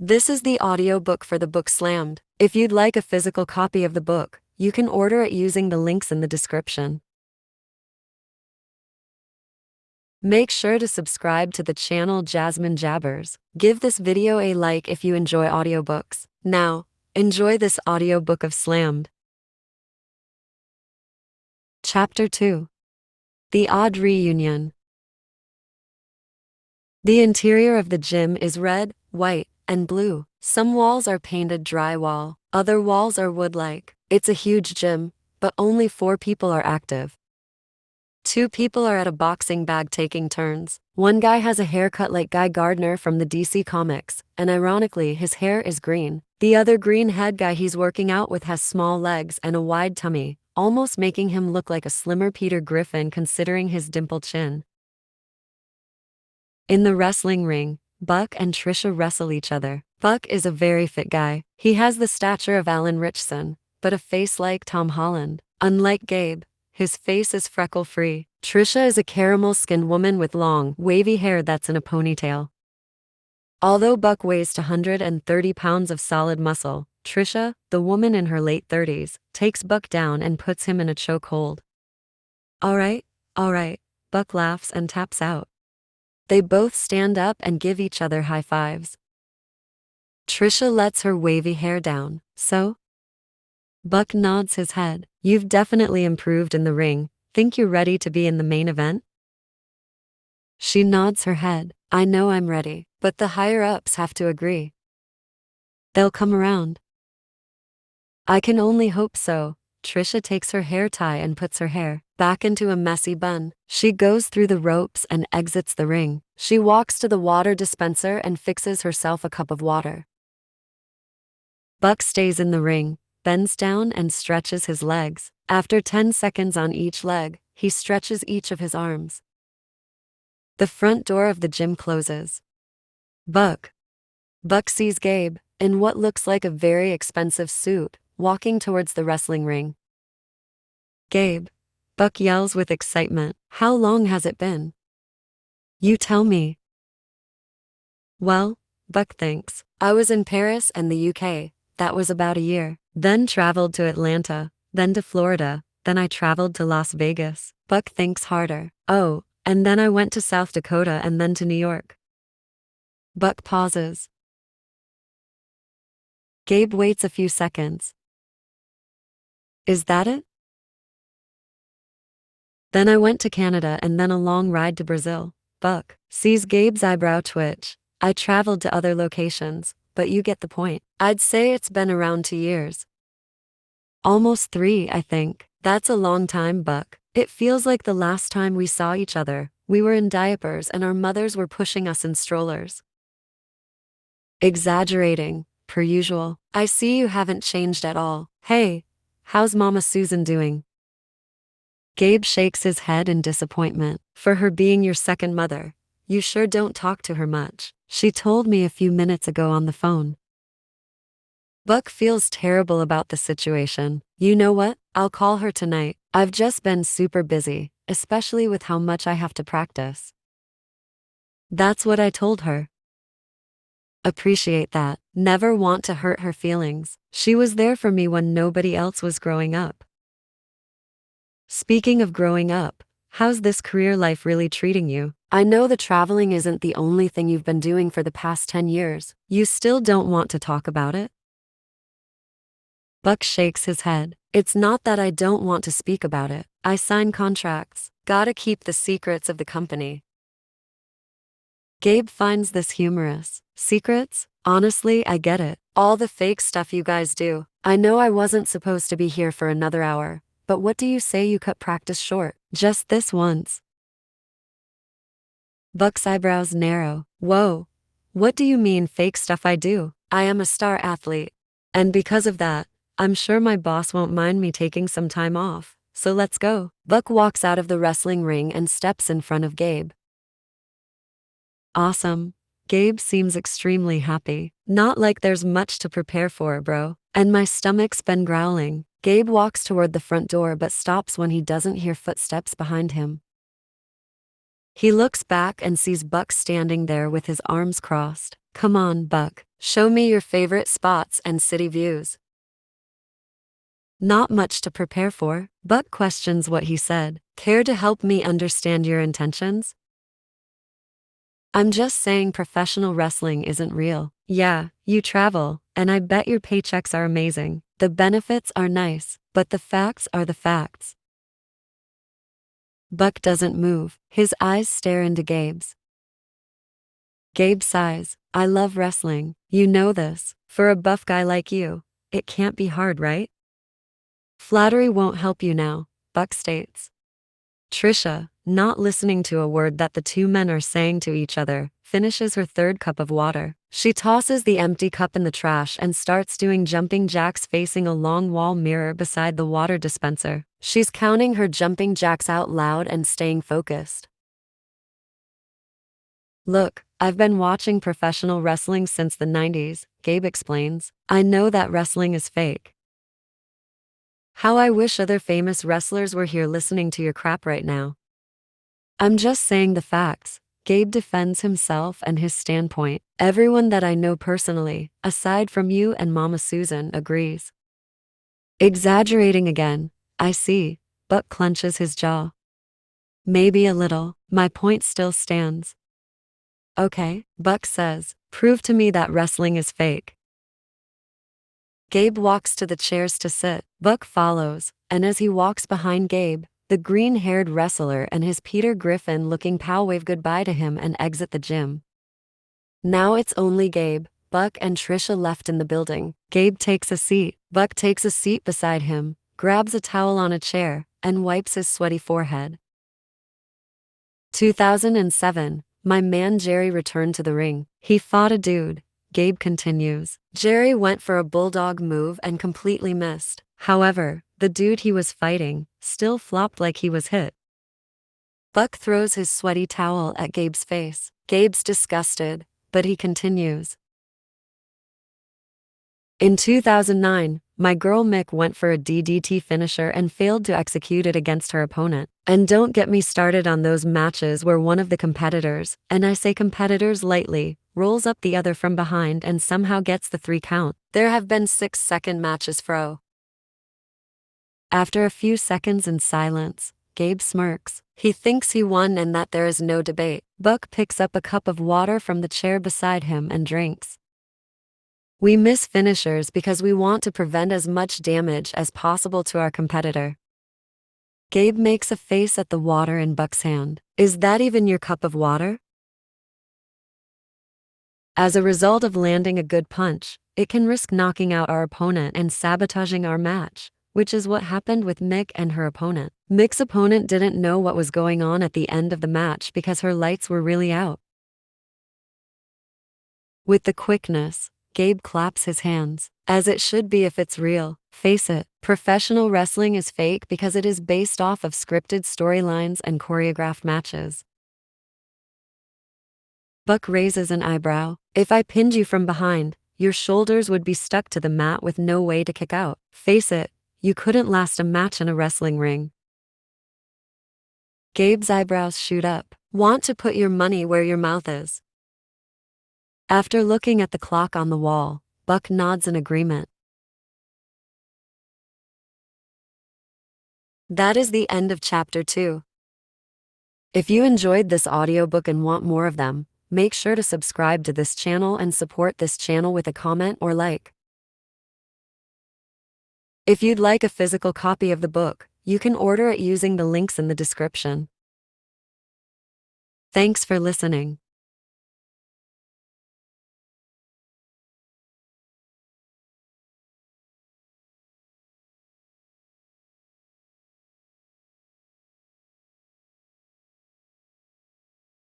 This is the audiobook for the book Slammed. If you'd like a physical copy of the book, you can order it using the links in the description. Make sure to subscribe to the channel Jasmine Jabbers. Give this video a like if you enjoy audiobooks. Now, enjoy this audiobook of Slammed. Chapter 2. The Odd Reunion. The interior of the gym is red, white, and blue. Some walls are painted drywall, other walls are wood-like. It's a huge gym, but only 4 people are active. 2 people are at a boxing bag taking turns. One guy has a haircut like Guy Gardner from the DC Comics, and ironically, his hair is green. The other green-head guy he's working out with has small legs and a wide tummy, almost making him look like a slimmer Peter Griffin considering his dimpled chin. In the wrestling ring, Buck and Trisha wrestle each other. Buck is a very fit guy. He has the stature of Alan Ritchson, but a face like Tom Holland. Unlike Gabe, his face is freckle-free. Trisha is a caramel-skinned woman with long, wavy hair that's in a ponytail. Although Buck weighs 130 pounds of solid muscle, Trisha, the woman in her late 30s, takes Buck down and puts him in a chokehold. All right, Buck laughs and taps out. They both stand up and give each other high fives. Trisha lets her wavy hair down. So? Buck nods his head. You've definitely improved in the ring. Think you're ready to be in the main event? She nods her head. I know I'm ready, but the higher-ups have to agree. They'll come around. I can only hope so. Trisha takes her hair tie and puts her hair back into a messy bun. She goes through the ropes and exits the ring. She walks to the water dispenser and fixes herself a cup of water. Buck stays in the ring, bends down and stretches his legs. After 10 seconds on each leg, he stretches each of his arms. The front door of the gym closes. Buck sees Gabe, in what looks like a very expensive suit, walking towards the wrestling ring. Gabe, Buck yells with excitement. How long has it been? You tell me. Well, Buck thinks. I was in Paris and the UK. That was about a year. Then traveled to Atlanta, then to Florida, then I traveled to Las Vegas. Buck thinks harder. Oh, and then I went to South Dakota and then to New York. Buck pauses. Gabe waits a few seconds. Is that it? Then I went to Canada and then a long ride to Brazil. Buck sees Gabe's eyebrow twitch. I traveled to other locations, but you get the point. I'd say it's been around 2 years. Almost 3, I think. That's a long time, Buck. It feels like the last time we saw each other, we were in diapers and our mothers were pushing us in strollers. Exaggerating, per usual. I see you haven't changed at all. Hey, how's Mama Susan doing? Gabe shakes his head in disappointment. For her being your second mother, you sure don't talk to her much. She told me a few minutes ago on the phone. Buck feels terrible about the situation. You know what? I'll call her tonight. I've just been super busy, especially with how much I have to practice. That's what I told her. Appreciate that. Never want to hurt her feelings. She was there for me when nobody else was growing up. Speaking of growing up, how's this career life really treating you? I know the traveling isn't the only thing you've been doing for the past 10 years. You still don't want to talk about it? Buck shakes his head. It's not that I don't want to speak about it. I sign contracts. Gotta keep the secrets of the company. Gabe finds this humorous. Secrets? Honestly, I get it. All the fake stuff you guys do. I know I wasn't supposed to be here for another hour, but what do you say you cut practice short? Just this once. Buck's eyebrows narrow. Whoa. What do you mean fake stuff I do? I am a star athlete. And because of that, I'm sure my boss won't mind me taking some time off. So let's go. Buck walks out of the wrestling ring and steps in front of Gabe. Awesome. Gabe seems extremely happy. Not like there's much to prepare for, bro. And my stomach's been growling. Gabe walks toward the front door but stops when he doesn't hear footsteps behind him. He looks back and sees Buck standing there with his arms crossed. Come on, Buck. Show me your favorite spots and city views. Not much to prepare for. Buck questions what he said. Care to help me understand your intentions? I'm just saying professional wrestling isn't real. Yeah, you travel, and I bet your paychecks are amazing. The benefits are nice, but the facts are the facts. Buck doesn't move. His eyes stare into Gabe's. Gabe sighs. I love wrestling. You know this. For a buff guy like you, it can't be hard, right? Flattery won't help you now, Buck states. Trisha, not listening to a word that the two men are saying to each other, finishes her third cup of water. She tosses the empty cup in the trash and starts doing jumping jacks facing a long wall mirror beside the water dispenser. She's counting her jumping jacks out loud and staying focused. Look, I've been watching professional wrestling since the 90s, Gabe explains. I know that wrestling is fake. How I wish other famous wrestlers were here listening to your crap right now. I'm just saying the facts. Gabe defends himself and his standpoint. Everyone that I know personally, aside from you and Mama Susan, agrees. Exaggerating again, I see. Buck clenches his jaw. Maybe a little. My point still stands. Okay, Buck says, prove to me that wrestling is fake. Gabe walks to the chairs to sit. Buck follows, and as he walks behind Gabe, the green-haired wrestler and his Peter Griffin-looking pal wave goodbye to him and exit the gym. Now it's only Gabe, Buck and Trisha left in the building. Gabe takes a seat. Buck takes a seat beside him, grabs a towel on a chair, and wipes his sweaty forehead. 2007, my man Jerry returned to the ring. He fought a dude. Gabe continues. Jerry went for a bulldog move and completely missed. However, the dude he was fighting still flopped like he was hit. Buck throws his sweaty towel at Gabe's face. Gabe's disgusted, but he continues. In 2009, my girl Mick went for a DDT finisher and failed to execute it against her opponent. And don't get me started on those matches where one of the competitors, and I say competitors lightly, rolls up the other from behind and somehow gets the 3 count. There have been 6-second matches, fro. After a few seconds in silence, Gabe smirks. He thinks he won and that there is no debate. Buck picks up a cup of water from the chair beside him and drinks. We miss finishers because we want to prevent as much damage as possible to our competitor. Gabe makes a face at the water in Buck's hand. Is that even your cup of water? As a result of landing a good punch, it can risk knocking out our opponent and sabotaging our match, which is what happened with Mick and her opponent. Mick's opponent didn't know what was going on at the end of the match because her lights were really out. With the quickness, Gabe claps his hands. As it should be if it's real. Face it, professional wrestling is fake because it is based off of scripted storylines and choreographed matches. Buck raises an eyebrow. If I pinned you from behind, your shoulders would be stuck to the mat with no way to kick out. Face it, you couldn't last a match in a wrestling ring. Gabe's eyebrows shoot up. Want to put your money where your mouth is. After looking at the clock on the wall, Buck nods in agreement. That is the end of Chapter 2. If you enjoyed this audiobook and want more of them, make sure to subscribe to this channel and support this channel with a comment or like. If you'd like a physical copy of the book, you can order it using the links in the description. Thanks for listening.